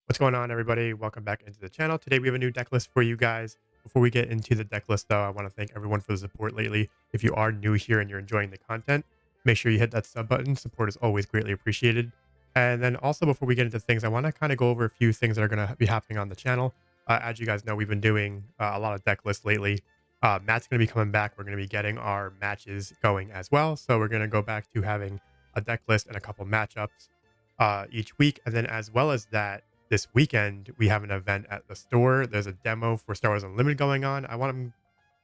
What's going on, everybody? Welcome back into the channel. Today we have a new deck list for you guys. Before we get into the deck list, though, I want to thank everyone for the support lately. If you are new here and you're enjoying the content, make sure you hit that sub button. Support is always greatly appreciated. And then also, before we get into things, I want to kind of go over a few things that are going to be happening on the channel. As you guys know, we've been doing a lot of deck lists lately. Matt's going to be coming back. We're going to be getting our matches going as well. So we're going to go back to having a deck list and a couple matchups each week. And then as well as that, this weekend we have an event at the store. There's a demo for Star Wars Unlimited going on. I want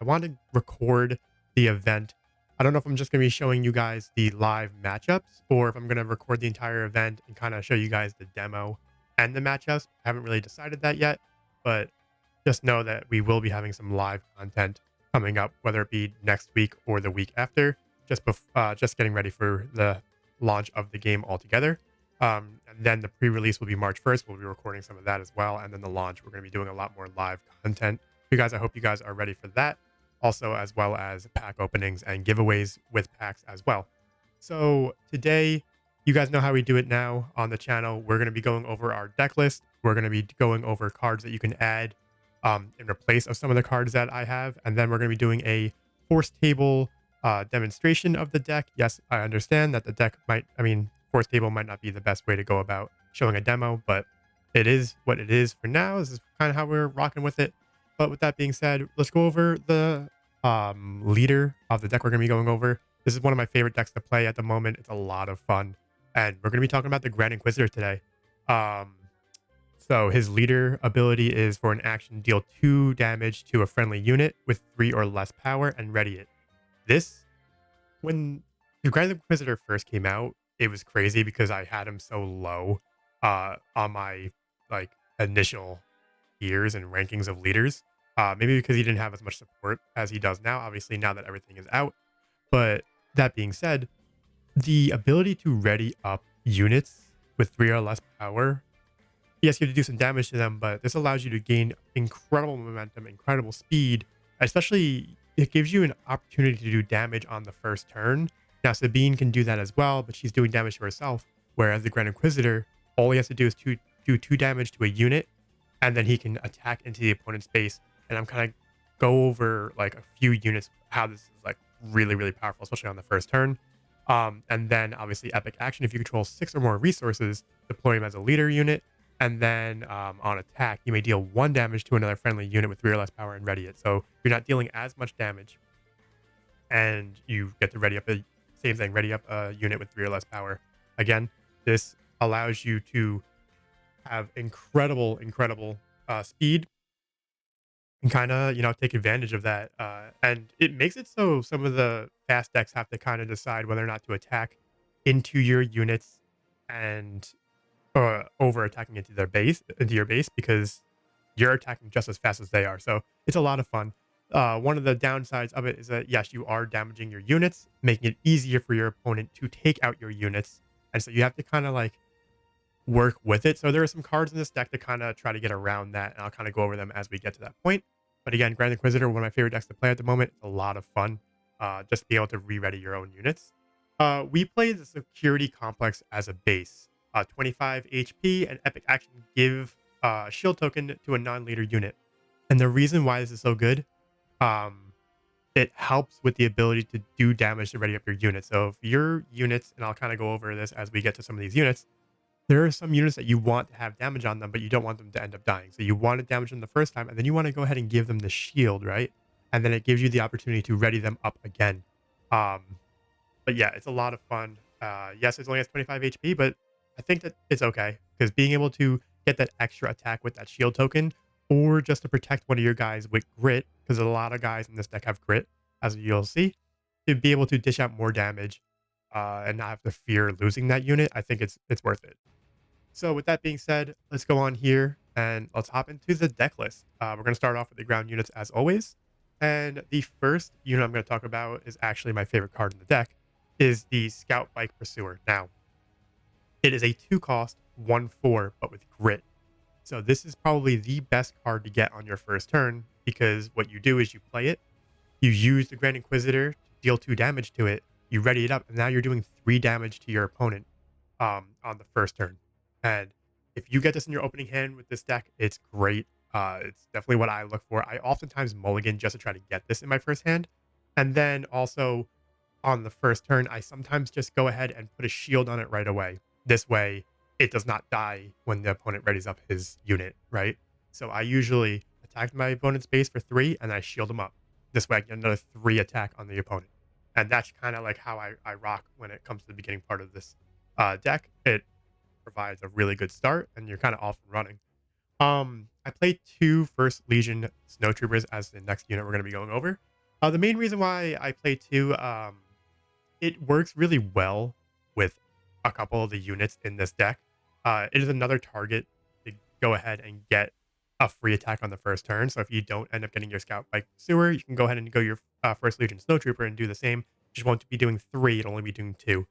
to record the event. I don't know if I'm just going to be showing you guys the live matchups or if I'm going to record the entire event and kind of show you guys the demo and the matchups. I haven't really decided that yet, but just know that we will be having some live content coming up, whether it be next week or the week after, just getting ready for the launch of the game altogether. And then the pre-release will be March 1st. We'll be recording some of that as well. And then the launch, we're going to be doing a lot more live content. You guys, I hope you guys are ready for that. Also, as well as pack openings and giveaways with packs as well. So today, you guys know how we do it now on the channel. We're going to be going over our deck list. We're going to be going over cards that you can add in replace of some of the cards that I have. And then we're going to be doing a force table demonstration of the deck. Yes, I understand that the deck force table might not be the best way to go about showing a demo, but it is what it is for now. This is kind of how we're rocking with it. But with that being said, let's go over the leader of the deck we're going to be going over. This is one of my favorite decks to play at the moment. It's a lot of fun. And we're going to be talking about the Grand Inquisitor today. So his leader ability is for an action, deal 2 damage to a friendly unit with 3 or less power and ready it. When the Grand Inquisitor first came out, it was crazy because I had him so low on my initial tiers and rankings of leaders. Maybe because he didn't have as much support as he does now, obviously now that everything is out. But that being said, the ability to ready up units with 3 or less power, yes, you have to do some damage to them, but this allows you to gain incredible momentum, incredible speed. Especially, it gives you an opportunity to do damage on the first turn. Now, Sabine can do that as well, but she's doing damage to herself. Whereas the Grand Inquisitor, all he has to do is do 2 damage to a unit, and then he can attack into the opponent's base. And I'm kind of go over a few units, how this is really, really powerful, especially on the first turn. And then obviously epic action, if you control 6 or more resources, deploy him as a leader unit. And then on attack, you may deal 1 damage to another friendly unit with 3 or less power and ready it. So you're not dealing as much damage, and you get to ready up a unit with 3 or less power. Again, this allows you to have incredible speed and kind of take advantage of that. And it makes it so some of the fast decks have to kind of decide whether or not to attack into your units and over attacking into your base, because you're attacking just as fast as they are. So it's a lot of fun. One of the downsides of it is that, yes, you are damaging your units, making it easier for your opponent to take out your units. And so you have to kind of work with it. So there are some cards in this deck to kind of try to get around that. And I'll kind of go over them as we get to that point. But again, Grand Inquisitor, one of my favorite decks to play at the moment. It's a lot of fun. Just to be able to re-ready your own units. We play the Security Complex as a base. 25 HP and epic action, give shield token to a non-leader unit. And the reason why this is so good, it helps with the ability to do damage to ready up your unit. So if your units, and I'll kind of go over this as we get to some of these units, there are some units that you want to have damage on them, but you don't want them to end up dying. So you want to damage them the first time, and then you want to go ahead and give them the shield, right? And then it gives you the opportunity to ready them up again. But yeah, it's a lot of fun. Yes, it only has 25 HP, but I think that it's okay, because being able to get that extra attack with that shield token, or just to protect one of your guys with grit, because a lot of guys in this deck have grit, as you'll see, to be able to dish out more damage and not have to fear losing that unit, I think it's worth it. So with that being said, let's go on here and let's hop into the deck list. We're going to start off with the ground units as always. And the first unit I'm going to talk about is actually my favorite card in the deck, is the Scout Bike Pursuer. Now, it is a 2-cost, 1/4, but with grit. So this is probably the best card to get on your first turn, because what you do is you play it, You use the Grand Inquisitor to deal 2 damage to it, you ready it up, and now you're doing 3 damage to your opponent, on the first turn. And if you get this in your opening hand with this deck, it's great. It's definitely what I look for. I oftentimes mulligan just to try to get this in my first hand. And then also on the first turn, I sometimes just go ahead and put a shield on it right away. This way, it does not die when the opponent readies up his unit, right? So I usually attack my opponent's base for 3 and I shield him up. This way I get another 3 attack on the opponent. And that's kind of like how I rock when it comes to the beginning part of this deck. It provides a really good start and you're kind of off and running. I played 2 First Legion Snowtroopers as the next unit we're going to be going over. The main reason why I play 2, it works really well with a couple of the units in this deck. It is another target to go ahead and get a free attack on the first turn. So if you don't end up getting your Scout like Sewer, you can go ahead and go your First Legion Snowtrooper and do the same. Just won't be doing 3, it'll only be doing 2.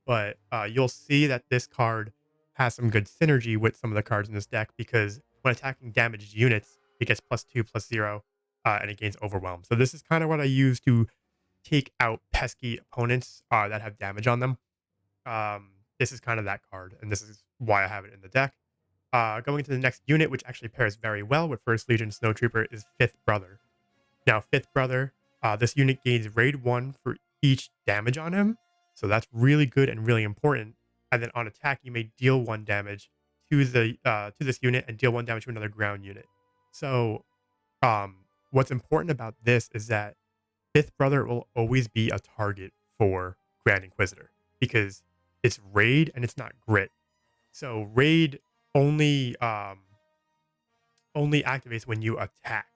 But you'll see that this card has some good synergy with some of the cards in this deck because when attacking damaged units, it gets +2/+0, and it gains Overwhelm. So this is kind of what I use to take out pesky opponents that have damage on them. This is kind of that card, and this is why I have it in the deck. Going into the next unit, which actually pairs very well with First Legion Snowtrooper, is Fifth Brother. Now, Fifth Brother, this unit gains raid 1 for each damage on him, so that's really good and really important. And then on attack, you may deal 1 damage to this unit and deal 1 damage to another ground unit. So, what's important about this is that Fifth Brother will always be a target for Grand Inquisitor because it's raid and it's not grit. So raid only activates when you attack,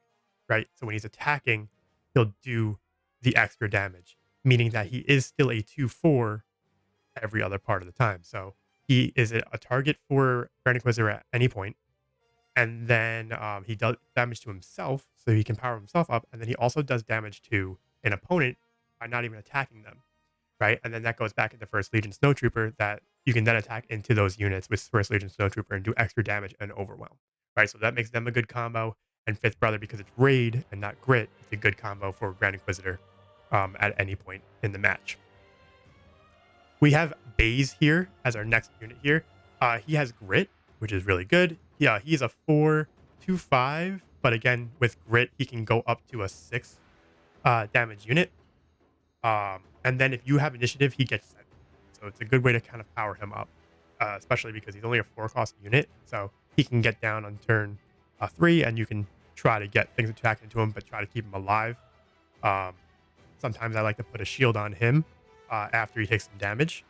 right? So when he's attacking, he'll do the extra damage, meaning that he is still a 2/4 every other part of the time. So he is a target for Grand Inquisitor at any point, and then he does damage to himself, so he can power himself up, and then he also does damage to an opponent by not even attacking them, right? And then that goes back into First Legion Snowtrooper that you can then attack into those units with First Legion Snowtrooper and do extra damage and overwhelm, right? So that makes them a good combo. And Fifth Brother, because it's raid and not grit, it's a good combo for Grand Inquisitor at any point in the match. We have Baze here as our next unit here. He has grit, which is really good. Yeah, he's a 4/2/5, but again, with grit, he can go up to a 6 damage unit. And then if you have initiative, he gets sent. So it's a good way to kind of power him up, especially because he's only a 4-cost unit. So he can get down on turn 3, and you can try to get things attacked into him, but try to keep him alive. Sometimes I like to put a shield on him after he takes some damage.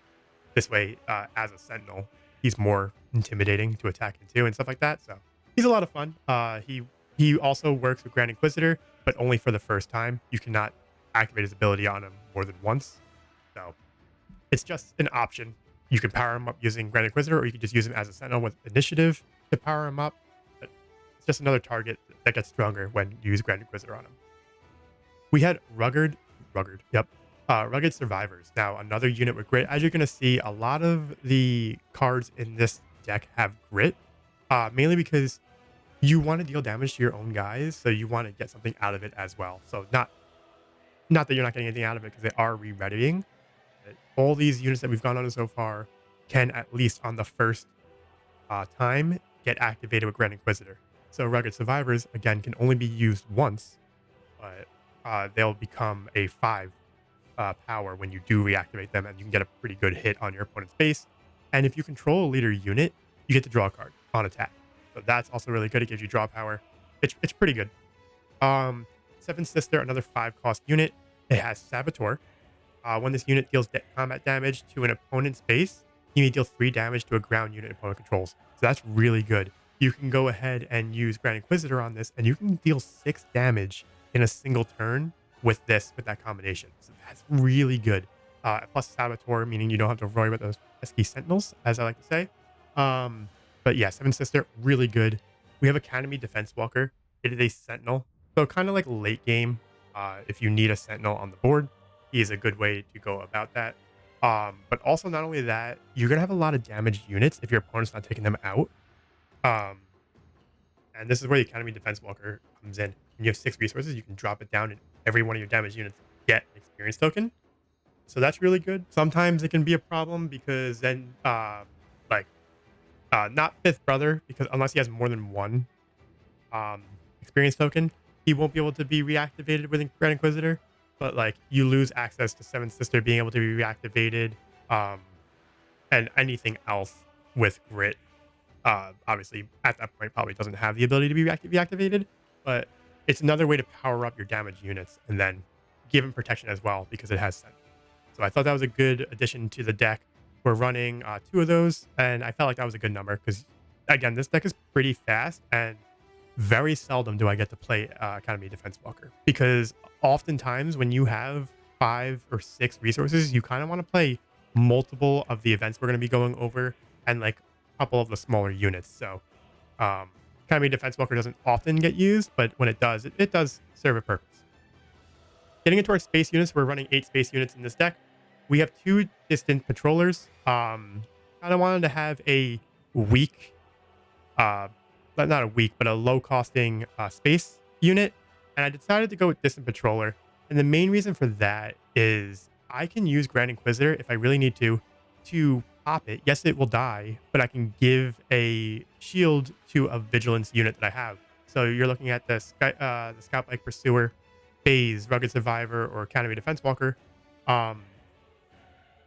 This way, as a sentinel, he's more intimidating to attack into and stuff like that. So he's a lot of fun. He also works with Grand Inquisitor, but only for the first time. You cannot activate his ability on him more than once. So it's just an option. You can power him up using Grand Inquisitor, or you can just use him as a sentinel with initiative to power him up. But it's just another target that gets stronger when you use Grand Inquisitor on him. We had Rugged Survivors. Now, another unit with grit. As you're going to see, a lot of the cards in this deck have grit, mainly because you want to deal damage to your own guys, so you want to get something out of it as well. So not that you're not getting anything out of it because they are re-readying. All these units that we've gone on so far can, at least on the first time, get activated with Grand Inquisitor. So Rugged Survivors, again, can only be used once, but they'll become a 5 power when you do reactivate them, and you can get a pretty good hit on your opponent's base. And if you control a leader unit, you get to draw a card on attack. So that's also really good. It gives you draw power. It's pretty good. Seven Sister, another 5-cost unit. It has Saboteur. When this unit deals combat damage to an opponent's base, you may deal 3 damage to a ground unit opponent controls. So that's really good. You can go ahead and use Grand Inquisitor on this, and you can deal 6 damage in a single turn with that combination. So that's really good. Plus Saboteur, meaning you don't have to worry about those pesky sentinels, as I like to say. But yeah, Seven Sister, really good. We have Academy Defense Walker. It is a sentinel. So kind of like late game, if you need a sentinel on the board, he is a good way to go about that. But also not only that, you're going to have a lot of damaged units if your opponent's not taking them out. And this is where the Academy Defense Walker comes in. When you have 6 resources, you can drop it down and every one of your damage units get an experience token. So that's really good. Sometimes it can be a problem because then, like, not Fifth Brother, because unless he has more than one um, experience token, he won't be able to be reactivated with Grand Inquisitor. But like, you lose access to Seventh Sister being able to be reactivated, um, and anything else with Grit. Obviously, at that point, probably doesn't have the ability to be reactivated, but it's another way to power up your damage units and then give him protection as well because it has Sense. So I thought that was a good addition to the deck. We're running two of those, and I felt like that was a good number because, again, this deck is pretty fast, and very seldom do I get to play Academy Defense Walker because oftentimes when you have 5 or 6 resources, you kind of want to play multiple of the events we're going to be going over and like a couple of the smaller units. So Academy Defense Walker doesn't often get used, but when it does, it does serve a purpose. Getting into our space units, we're running 8 space units in this deck. We have 2 distant patrollers. Kind of wanted to have a weak, not a weak, but a low costing space unit. And I decided to go with distant patroller. And the main reason for that is I can use Grand Inquisitor if I really need to pop it. Yes, it will die, but I can give a shield to a vigilance unit that I have. So you're looking at the Scout Bike Pursuer, Phase, Rugged Survivor, or Academy Defense Walker.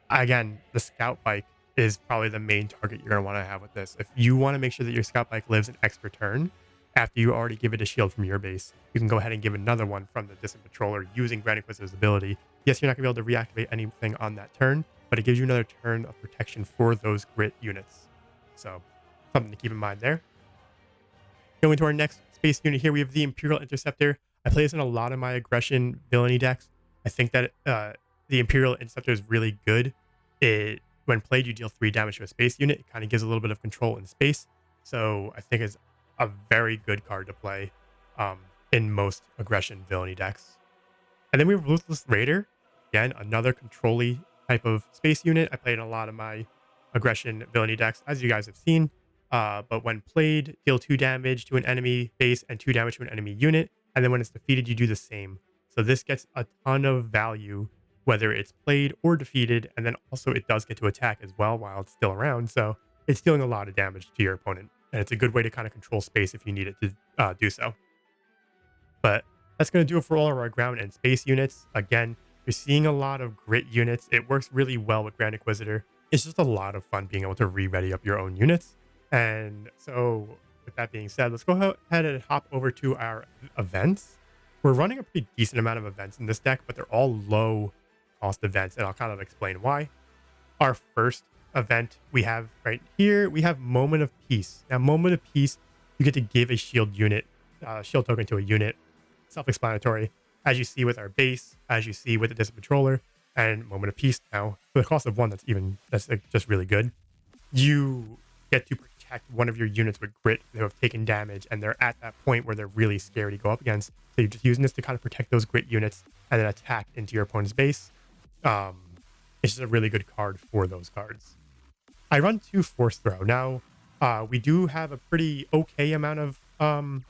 Again, the Scout Bike is probably the main target you're going to want to have with this. If you want to make sure that your Scout Bike lives an extra turn after you already give it a shield from your base, you can go ahead and give another one from the Distant Patroller using Grand Inquisitor's ability. Yes, you're not going to be able to reactivate anything on that turn, but it gives you another turn of protection for those Grit units. So, something to keep in mind there. Going to our next space unit here, we have the Imperial Interceptor. I play this in a lot of my aggression villainy decks. I think that the Imperial Interceptor is really good. When played, you deal 3 damage to a space unit. It kind of gives a little bit of control in space. So I think it's a very good card to play in most aggression villainy decks. And then we have Ruthless Raider. Again, another control-y type of space unit. I played in a lot of my aggression villainy decks, as you guys have seen. But when played, deal 2 damage to an enemy base and 2 damage to an enemy unit. And then when it's defeated, you do the same. So this gets a ton of value, whether it's played or defeated. And then also it does get to attack as well while it's still around. So it's dealing a lot of damage to your opponent. And it's a good way to kind of control space if you need it to do so. But that's going to do it for all of our ground and space units. Again, you're seeing a lot of Grit units. It works really well with Grand Inquisitor. It's just a lot of fun being able to re-ready up your own units. And so with that being said, let's go ahead and hop over to our events. We're running a pretty decent amount of events in this deck, but they're all low cost events, and I'll kind of explain why. Our first event we have right here, we have Moment of Peace. Now, Moment of Peace, you get to give a shield token to a unit. Self-explanatory. As you see with our base, as you see with the Distant Patroller, and Moment of Peace now, for the cost of 1, that's like just really good. You get to protect one of your units with Grit who have taken damage, and they're at that point where they're really scary to go up against. So you're just using this to kind of protect those Grit units and then attack into your opponent's base. It's just a really good card for those cards. I run 2 Force Throw. Now, we do have a pretty okay amount of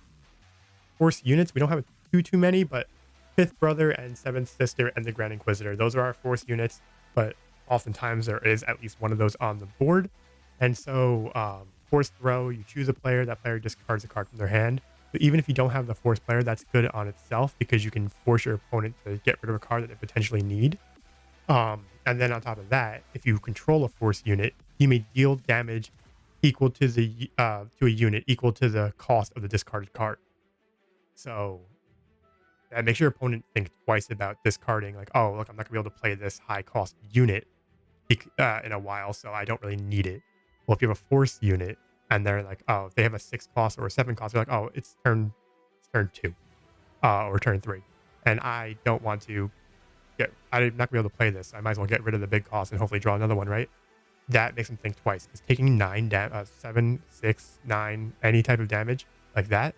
Force units. We don't have too many, but Fifth Brother and Seventh Sister and the Grand Inquisitor, those are our Force units, but oftentimes there is at least one of those on the board. And so Force Throw, you choose a player, that player discards a card from their hand. So even if you don't have the Force player, that's good on itself because you can force your opponent to get rid of a card that they potentially need. And then on top of that, if you control a Force unit, you may deal damage equal to a unit equal to the cost of the discarded card. So that makes your opponent think twice about discarding, like, oh, look, I'm not gonna be able to play this high cost unit in a while, so I don't really need it. Well, if you have a Force unit and they're like, oh, if they have a 6 cost or a 7 cost, they're like, oh, it's turn 2 or turn 3, and I don't want to I'm not gonna be able to play this. I might as well get rid of the big cost and hopefully draw another one, right? That makes them think twice. Because taking 7, 6, 9, any type of damage like that,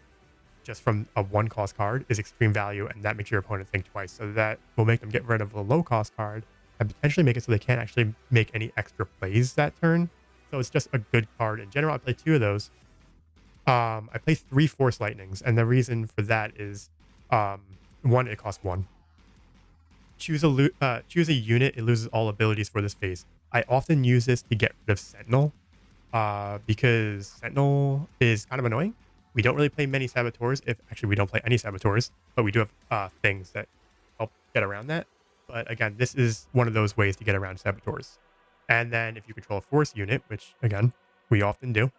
just from a 1 cost card, is extreme value, and that makes your opponent think twice. So that will make them get rid of a low cost card and potentially make it so they can't actually make any extra plays that turn. So it's just a good card. In general, I play 2 of those. I play 3 Force Lightnings, and the reason for that is 1, it costs 1. choose a unit. It loses all abilities for this phase. I often use this to get rid of Sentinel, because Sentinel is kind of annoying. We don't really play many Saboteurs. If actually we don't play any Saboteurs, but we do have things that help get around that. But again, this is one of those ways to get around Saboteurs. And then if you control a Force unit, which again we often do,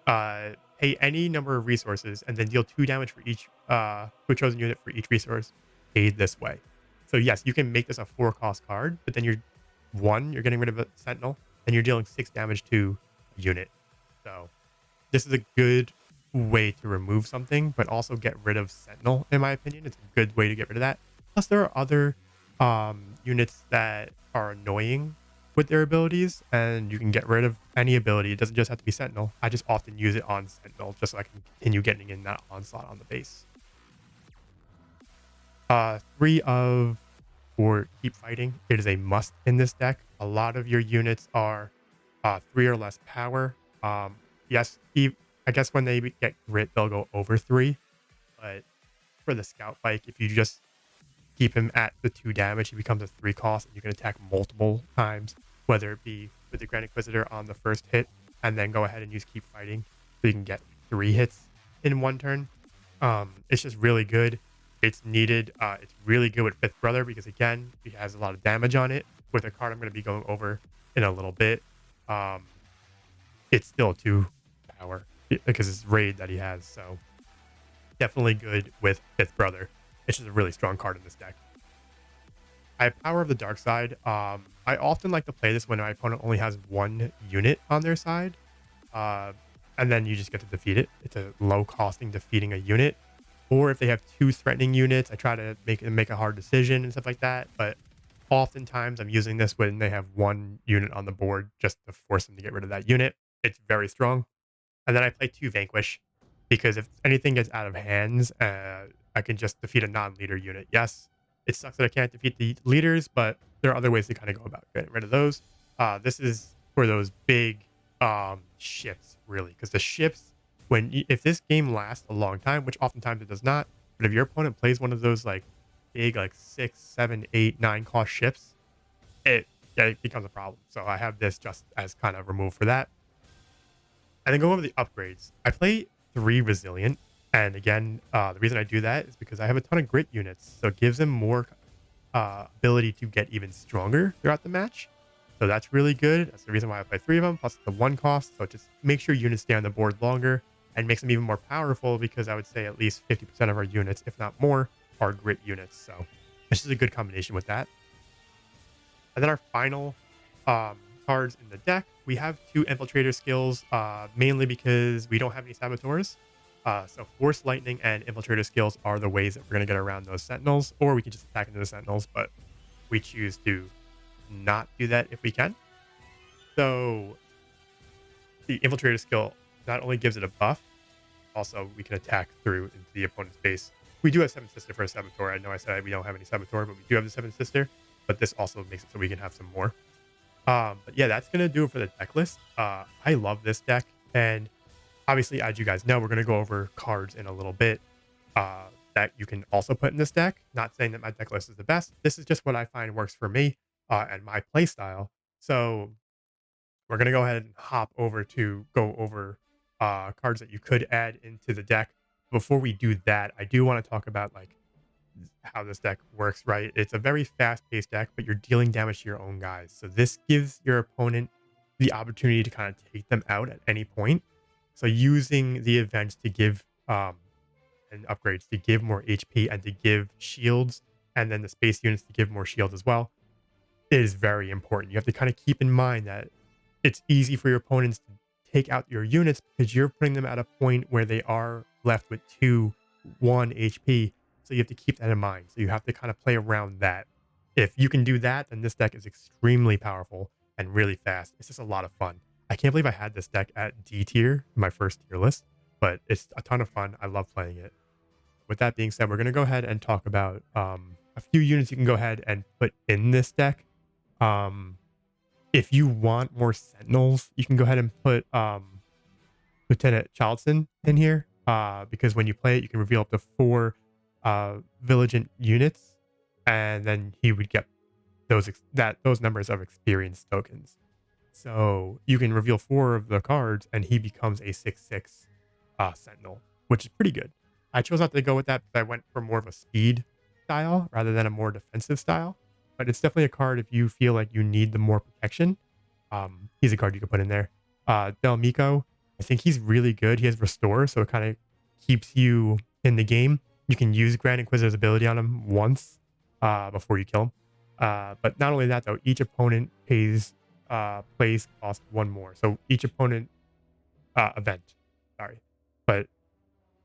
pay any number of resources and then deal 2 damage for each to a chosen unit for each resource paid this way. So yes, you can make this a 4-cost card, but then you're getting rid of a Sentinel, and you're dealing 6 damage to a unit. So this is a good way to remove something, but also get rid of Sentinel, in my opinion. It's a good way to get rid of that. Plus, there are other units that are annoying with their abilities, and you can get rid of any ability. It doesn't just have to be Sentinel. I just often use it on Sentinel just so I can continue getting in that onslaught on the base. 3 of 4 keep fighting. It is a must in this deck. A lot of your units are 3 or less power. Yes, I guess when they get grit, they'll go over 3. But for the scout bike, if you just keep him at the 2 damage, he becomes a 3 cost, and you can attack multiple times, whether it be with the Grand Inquisitor on the first hit, and then go ahead and use keep fighting, so you can get 3 hits in one turn. It's just really good. It's needed. It's really good with Fifth Brother because again, he has a lot of damage on it. With a card I'm going to be going over in a little bit, it's still 2 power because it's raid that he has. So definitely good with Fifth Brother. It's just a really strong card in this deck. I have Power of the Dark Side. I often like to play this when my opponent only has 1 unit on their side. And then you just get to defeat it. It's a low costing defeating a unit. Or if they have 2 threatening units, I try to make them make a hard decision and stuff like that. But oftentimes I'm using this when they have 1 unit on the board just to force them to get rid of that unit. It's very strong. And then I play 2 Vanquish because if anything gets out of hands, I can just defeat a non-leader unit. Yes, it sucks that I can't defeat the leaders, but there are other ways to kind of go about getting rid of those. This is for those big ships, really, because the ships, if this game lasts a long time, which oftentimes it does not, but if your opponent plays one of those like big like 6, 7, 8, 9 cost ships, it becomes a problem. So I have this just as kind of remove for that. And then go over the upgrades. I play 3 Resilient, and again, the reason I do that is because I have a ton of grit units, so it gives them more ability to get even stronger throughout the match. So that's really good. That's the reason why I play 3 of them, plus the 1 cost. So it just makes your units stay on the board longer and makes them even more powerful because I would say at least 50% of our units, if not more, are grit units. So this is a good combination with that. And then our final cards in the deck, we have 2 Infiltrator skills, mainly because we don't have any Saboteurs. So Force Lightning and Infiltrator skills are the ways that we're going to get around those Sentinels, or we can just attack into the Sentinels, but we choose to not do that if we can. So the Infiltrator skill not only gives it a buff, also we can attack through into the opponent's base. We do have 7th Sister for a Saboteur. I know I said we don't have any Saboteur, but we do have the 7th Sister, but this also makes it so we can have some more. But yeah, that's going to do it for the deck list. I love this deck, and obviously, as you guys know, we're going to go over cards in a little bit that you can also put in this deck. Not saying that my deck list is the best. This is just what I find works for me and my play style. So we're going to go ahead and hop over to go over cards that you could add into the deck. Before we do that, I do want to talk about like how this deck works, right? It's a very fast-paced deck, but you're dealing damage to your own guys. So this gives your opponent the opportunity to kind of take them out at any point. So using the events to give and upgrades to give more HP and to give shields, and then the space units to give more shield as well, is very important. You have to kind of keep in mind that it's easy for your opponents to take out your units because you're putting them at a point where they are left with 1 HP. So you have to keep that in mind. So you have to kind of play around that. If you can do that, then this deck is extremely powerful and really fast. It's just a lot of fun. I can't believe I had this deck at D tier, my first tier list, but it's a ton of fun. I love playing it. With that being said, we're going to go ahead and talk about a few units you can go ahead and put in this deck. If you want more Sentinels, you can go ahead and put Lieutenant Charleston in here because when you play it, you can reveal up to 4 Vigilant units. and then he would get those numbers of experience tokens. So you can reveal 4 of the cards, and he becomes a 6/6 Sentinel, which is pretty good. I chose not to go with that because I went for more of a speed style rather than a more defensive style. But it's definitely a card if you feel like you need the more protection. He's a card you can put in there. Del Miko, I think he's really good. He has Restore, so it kind of keeps you in the game. You can use Grand Inquisitor's ability on him once before you kill him. But not only that, though, each opponent plays cost 1 more. So each opponent event, sorry. But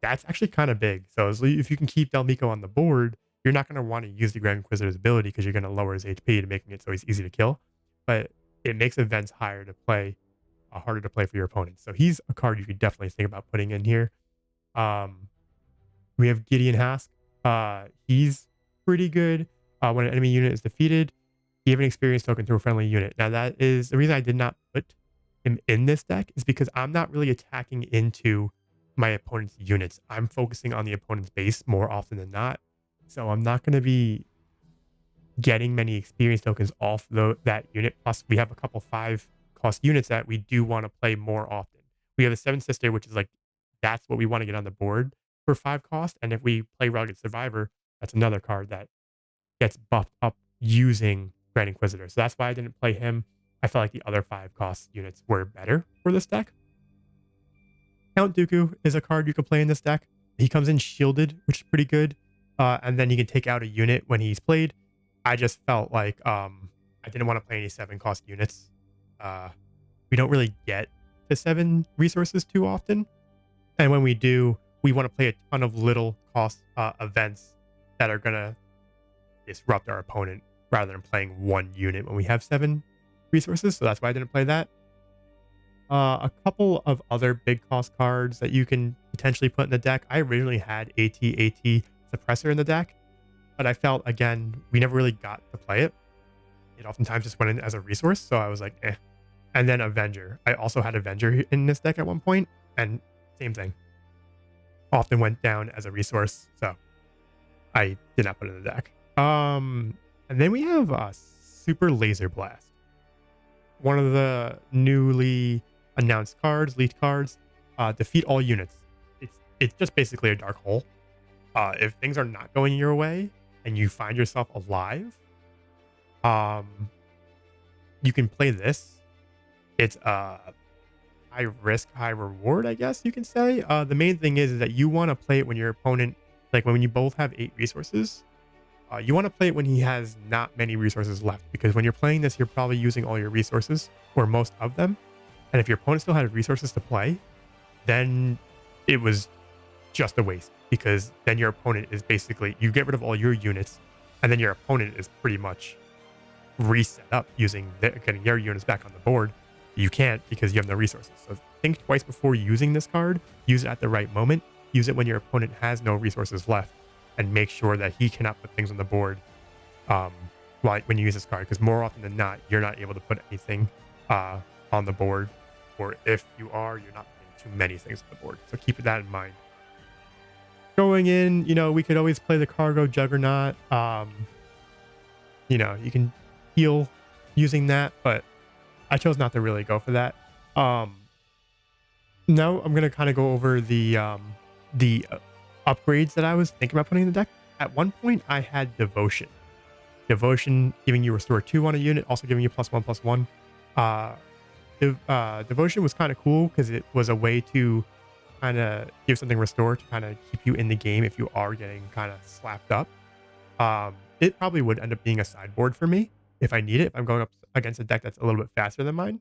that's actually kind of big. So if you can keep Del Miko on the board, you're not going to want to use the Grand Inquisitor's ability because you're going to lower his HP to making it so he's easy to kill. But it makes events harder to play for your opponents. So he's a card you could definitely think about putting in here. Um, we have Gideon Hask. He's pretty good. When an enemy unit is defeated, give an experience token to a friendly unit. Now that is the reason I did not put him in this deck is because I'm not really attacking into my opponent's units. I'm focusing on the opponent's base more often than not. So I'm not going to be getting many experience tokens off that unit. Plus, we have a couple 5 cost units that we do want to play more often. We have a 7 Sister, which is like, that's what we want to get on the board for 5 cost. And if we play Rugged Survivor, that's another card that gets buffed up using Grand Inquisitor. So that's why I didn't play him. I felt like the other 5 cost units were better for this deck. Count Dooku is a card you can play in this deck. He comes in shielded, which is pretty good. And then you can take out a unit when he's played. I just felt like I didn't want to play any 7 cost units. We don't really get to 7 resources too often. And when we do, we want to play a ton of little cost events that are going to disrupt our opponent rather than playing 1 unit when we have 7 resources. So that's why I didn't play that. A couple of other big cost cards that you can potentially put in the deck. I originally had AT Suppressor in the deck, but I felt, again, we never really got to play it. It oftentimes just went in as a resource, so I was like, eh. And then Avenger. I also had Avenger in this deck at one point, and same thing. Often went down as a resource, so I did not put it in the deck. And then we have Super Laser Blast. One of the newly announced cards, leaked cards. Defeat all units. It's just basically a dark hole. If things are not going your way and you find yourself alive, you can play this. It's high risk, high reward, I guess you can say. The main thing is that you want to play it when your opponent, like when you both have 8 resources. You want to play it when he has not many resources left, because when you're playing this, you're probably using all your resources or most of them. And if your opponent still had resources to play, then it was just a waste, because then your opponent is basically, you get rid of all your units, and then your opponent is pretty much reset up getting their units back on the board. You can't because you have no resources. So think twice before using this card. Use it at the right moment. Use it when your opponent has no resources left, and make sure that he cannot put things on the board when you use this card, because more often than not, you're not able to put anything on the board, or if you are, you're not putting too many things on the board. So keep that in mind. Going in, we could always play the Cargo Juggernaut. You can heal using that, but I chose not to really go for that. Now I'm going to kind of go over the upgrades that I was thinking about putting in the deck. At one point, I had Devotion. Devotion giving you Restore 2 on a unit, also giving you +1/+1. Devotion was kind of cool because it was a way to kind of give something Restore to kind of keep you in the game if you are getting kind of slapped up. It probably would end up being a sideboard for me if I need it, if I'm going up against a deck that's a little bit faster than mine.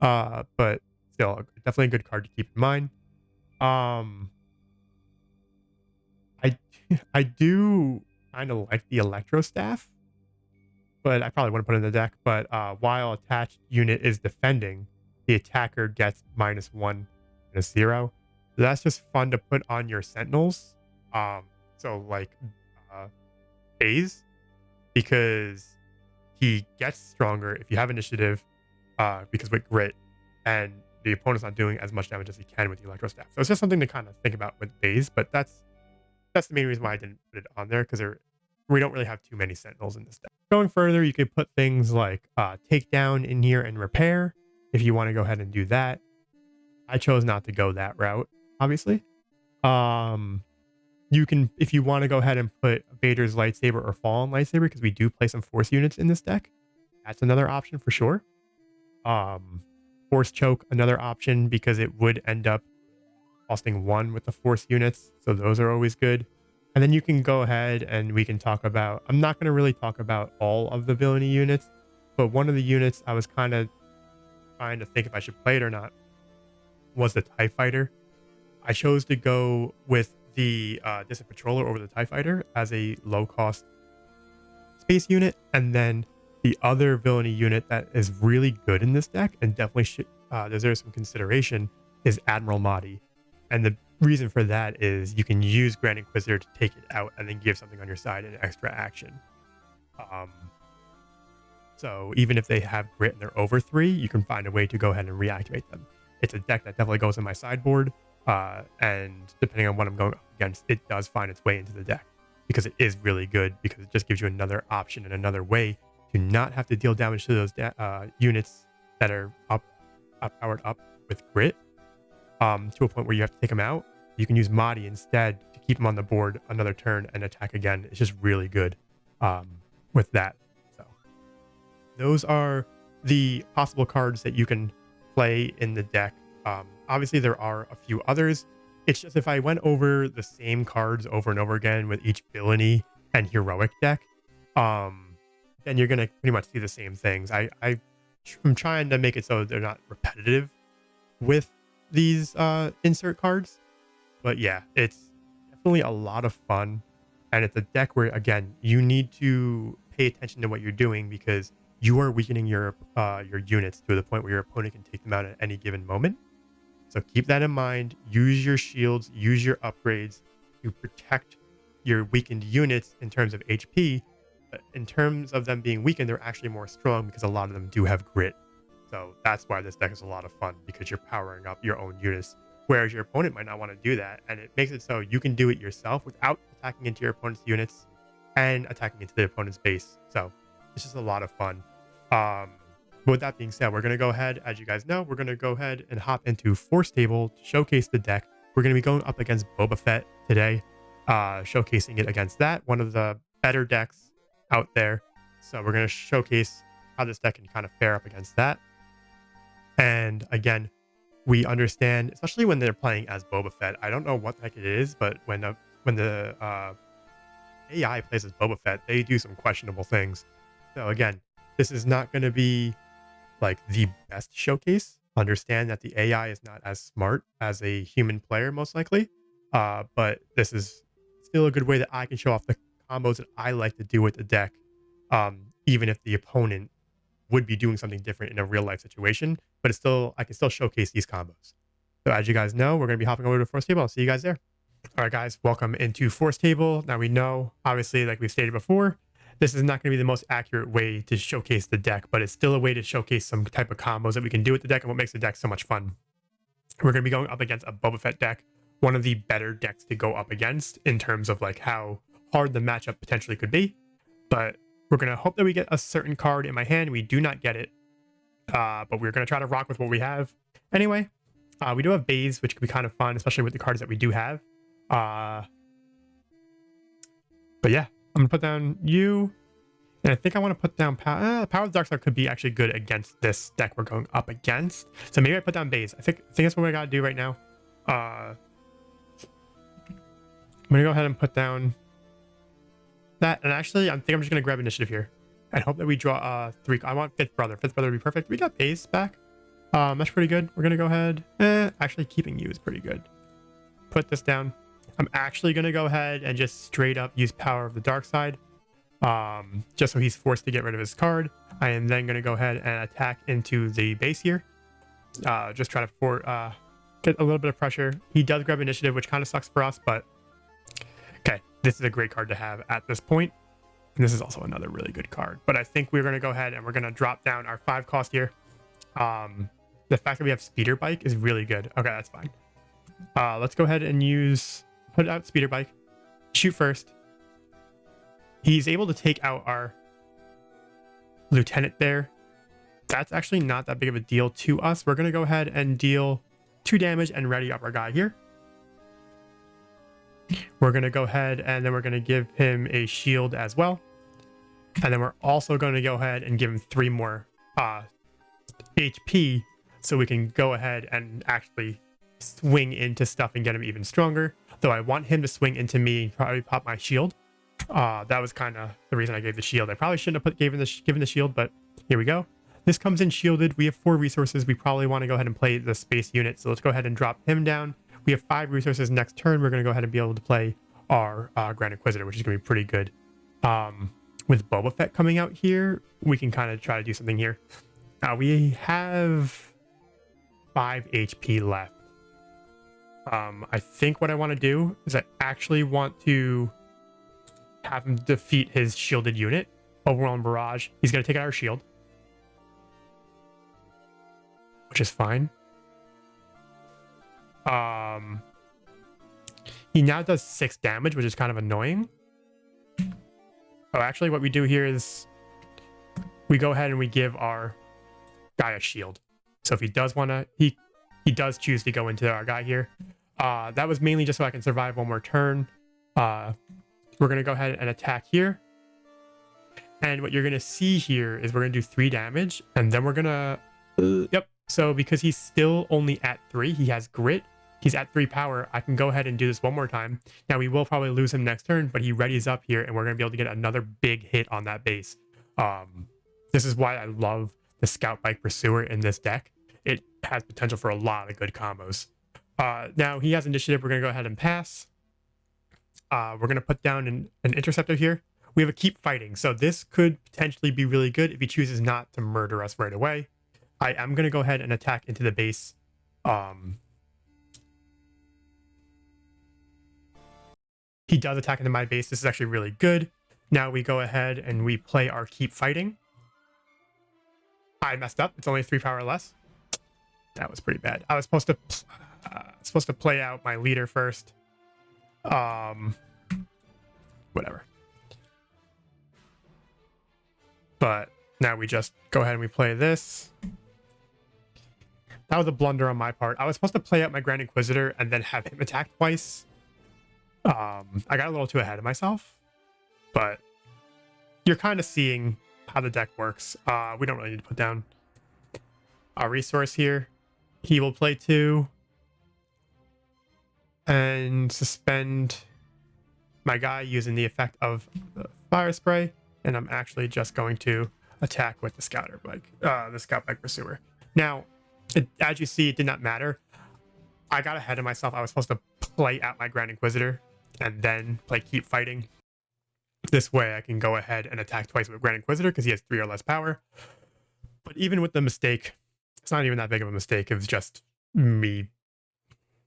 But still, definitely a good card to keep in mind. I do kind of like the Electro Staff, but I probably wouldn't put it in the deck. But while attached unit is defending, the attacker gets -1 and a 0. So that's just fun to put on your Sentinels. So like A's, because he gets stronger if you have initiative, because with grit, and the opponent's not doing as much damage as he can with the Electro Staff. So it's just something to kind of think about with Baze, but that's the main reason why I didn't put it on there, because they're We don't really have too many sentinels in this deck. Going further, you could put things like takedown in here and repair if you want to go ahead and do that. I chose not to go that route, obviously. You can, if you want to go ahead and put Vader's lightsaber or Fallen lightsaber, because we do play some Force units in this deck. That's another option for sure. Force choke, another option, because it would end up costing 1 with the Force units. So those are always good. And then you can go ahead and we can talk about, I'm not going to really talk about all of the villainy units, but one of the units I was kind of trying to think if I should play it or not was the TIE Fighter. I chose to go with the Distant Patroller over the TIE Fighter as a low-cost space unit, and then the other villainy unit that is really good in this deck and definitely deserves some consideration is Admiral Mahdi. And the reason for that is you can use Grand Inquisitor to take it out and then give something on your side an extra action. So even if they have grit and they're over 3, you can find a way to go ahead and reactivate them. It's a deck that definitely goes in my sideboard, and depending on what I'm going up against, it does find its way into the deck because it is really good, because it just gives you another option and another way to not have to deal damage to those units that are powered up with grit to a point where you have to take them out. You can use Mahdi instead to keep them on the board another turn and attack again. It's just really good with that. So those are the possible cards that you can play in the deck. Obviously, there are a few others. It's just if I went over the same cards over and over again with each villainy and heroic deck, then you're going to pretty much see the same things. I'm trying to make it so they're not repetitive with these insert cards. But yeah, it's definitely a lot of fun. And it's a deck where, again, you need to pay attention to what you're doing, because you are weakening your units to the point where your opponent can take them out at any given moment. So keep that in mind. Use your shields, use your upgrades to protect your weakened units in terms of HP. But in terms of them being weakened, they're actually more strong because a lot of them do have grit. So that's why this deck is a lot of fun, because you're powering up your own units, whereas your opponent might not want to do that. And it makes it so you can do it yourself without attacking into your opponent's units and attacking into the opponent's base. So it's just a lot of fun. But with that being said, we're going to go ahead, as you guys know, we're going to go ahead and hop into Force Table to showcase the deck. We're going to be going up against Boba Fett today, showcasing it against that, one of the better decks out there. So we're going to showcase how this deck can kind of fare up against that. And again, we understand, especially when they're playing as Boba Fett, I don't know what the heck it is, but when the AI plays as Boba Fett, they do some questionable things. So again, this is not going to be like the best showcase. Understand that the AI is not as smart as a human player, most likely. But this is still a good way that I can show off the combos that I like to do with the deck, even if the opponent would be doing something different in a real life situation. But I can still showcase these combos. So as you guys know, we're going to be hopping over to Force Table. I'll see you guys there. All right, guys, welcome into Force Table. Now we know, obviously, like we've stated before, this is not going to be the most accurate way to showcase the deck, but it's still a way to showcase some type of combos that we can do with the deck and what makes the deck so much fun. We're going to be going up against a Boba Fett deck, one of the better decks to go up against in terms of like how hard the matchup potentially could be. But we're going to hope that we get a certain card in my hand. We do not get it, but we're going to try to rock with what we have. Anyway, we do have Baze, which could be kind of fun, especially with the cards that we do have. But yeah, I'm going to put down you. And I think I want to put down Power of the Dark Side could be actually good against this deck we're going up against. So maybe I put down Baze. I think that's what we got to do right now. I'm going to go ahead and put down that. And actually, I think I'm just going to grab Initiative here. I hope that we draw 3. I want Fifth Brother. Fifth Brother would be perfect. We got Baze back. That's pretty good. We're going to go ahead. Actually, keeping you is pretty good. Put this down. I'm actually going to go ahead and just straight up use Power of the Dark Side. Just so he's forced to get rid of his card. I am then going to go ahead and attack into the base here. Just try to get a little bit of pressure. He does grab Initiative, which kind of sucks for us, but okay, this is a great card to have at this point. And this is also another really good card. But I think we're going to go ahead and we're going to drop down our 5 cost here. The fact that we have Speeder Bike is really good. Okay, that's fine. Let's go ahead and put out Speeder Bike. Shoot first. He's able to take out our lieutenant there. That's actually not that big of a deal to us. We're going to go ahead and deal 2 damage and ready up our guy here. We're going to go ahead and then we're going to give him a shield as well. And then we're also going to go ahead and give him 3 more HP so we can go ahead and actually swing into stuff and get him even stronger. Though I want him to swing into me and probably pop my shield. That was kind of the reason I gave the shield. I probably shouldn't have given the shield, but here we go. This comes in shielded. We have 4 resources. We probably want to go ahead and play the space unit. So let's go ahead and drop him down. We have 5 resources next turn. We're going to go ahead and be able to play our Grand Inquisitor, which is going to be pretty good. With Boba Fett coming out here, we can kind of try to do something here. We have 5 HP left. I think what I want to do is I actually want to have him defeat his shielded unit. Overwhelming Barrage. He's going to take out our shield, which is fine. He now does 6 damage, which is kind of annoying. Oh, actually, what we do here is we go ahead and we give our guy a shield. So if he does want to, he does choose to go into our guy here. That was mainly just so I can survive 1 more turn. We're going to go ahead and attack here. And what you're going to see here is we're going to do 3 damage. And then we're going to... Yep. So because he's still only at 3, he has grit. He's at 3 power. I can go ahead and do this 1 more time. Now, we will probably lose him next turn, but he readies up here, and we're going to be able to get another big hit on that base. This is why I love the Scout Bike Pursuer in this deck. It has potential for a lot of good combos. Now, he has initiative. We're going to go ahead and pass. We're going to put down an interceptor here. We have a keep fighting, so this could potentially be really good if he chooses not to murder us right away. I am going to go ahead and attack into the base. He does attack into my base. This is actually really good. Now we go ahead and we play our keep fighting. I messed up. It's only 3 power less. That was pretty bad. I was supposed to play out my leader first. Whatever. But now we just go ahead and we play this. That was a blunder on my part. I was supposed to play out my Grand Inquisitor and then have him attack twice. I got a little too ahead of myself, but you're kind of seeing how the deck works. We don't really need to put down a resource here. He will play 2 and suspend my guy using the effect of the fire spray, and I'm actually just going to attack with the Scout Bike Pursuer. Now, as you see, it did not matter. I got ahead of myself. I was supposed to play out my Grand Inquisitor and then play keep fighting. This way I can go ahead and attack twice with Grand Inquisitor because he has 3 or less power. But even with the mistake, it's not even that big of a mistake. It was just me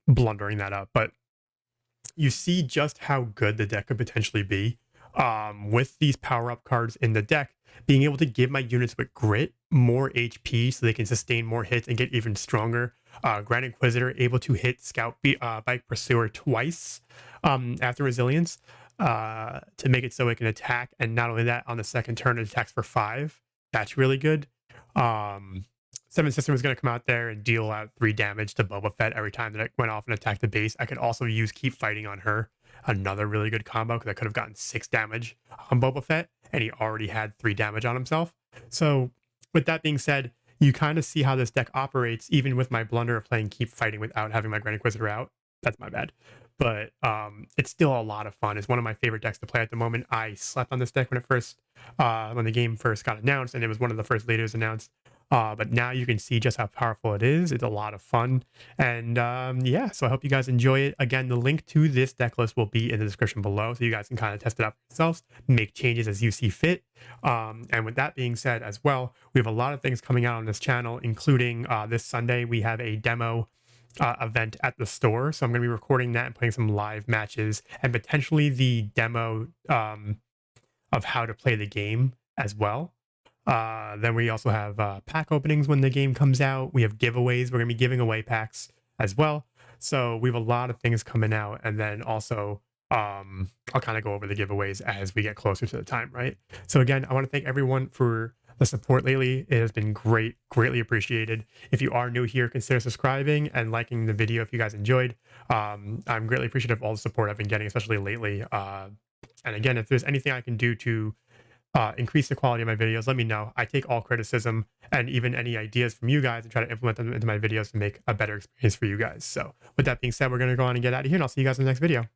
blundering that up. But you see just how good the deck could potentially be. With these power-up cards in the deck, being able to give my units with grit more HP so they can sustain more hits and get even stronger. Grand Inquisitor able to hit Scout Bike Pursuer twice after Resilience to make it so it can attack. And not only that, on the second turn, it attacks for 5. That's really good. Seven System is going to come out there and deal out 3 damage to Boba Fett every time that it went off and attacked the base. I could also use Keep Fighting on her. Another really good combo because I could have gotten 6 damage on Boba Fett and he already had 3 damage on himself. So with that being said, you kind of see how this deck operates even with my blunder of playing Keep Fighting without having my Grand Inquisitor out. That's my bad. But it's still a lot of fun. It's one of my favorite decks to play at the moment. I slept on this deck when the game first got announced, and it was one of the first leaders announced. But now you can see just how powerful it is. It's a lot of fun. And yeah, so I hope you guys enjoy it. Again, the link to this deck list will be in the description below, so you guys can kind of test it out for yourselves, make changes as you see fit. And with that being said as well, we have a lot of things coming out on this channel, including this Sunday, we have a demo event at the store. So I'm going to be recording that and playing some live matches and potentially the demo of how to play the game as well. Then we also have pack openings when the game comes out. We have giveaways. We're going to be giving away packs as well. So we have a lot of things coming out. And then also I'll kind of go over the giveaways as we get closer to the time, right? So again, I want to thank everyone for the support lately. It has been great, greatly appreciated. If you are new here, consider subscribing and liking the video if you guys enjoyed. I'm greatly appreciative of all the support I've been getting, especially lately. And again, if there's anything I can do to increase the quality of my videos, let me know. I take all criticism and even any ideas from you guys and try to implement them into my videos to make a better experience for you guys. So with that being said, we're going to go on and get out of here, and I'll see you guys in the next video.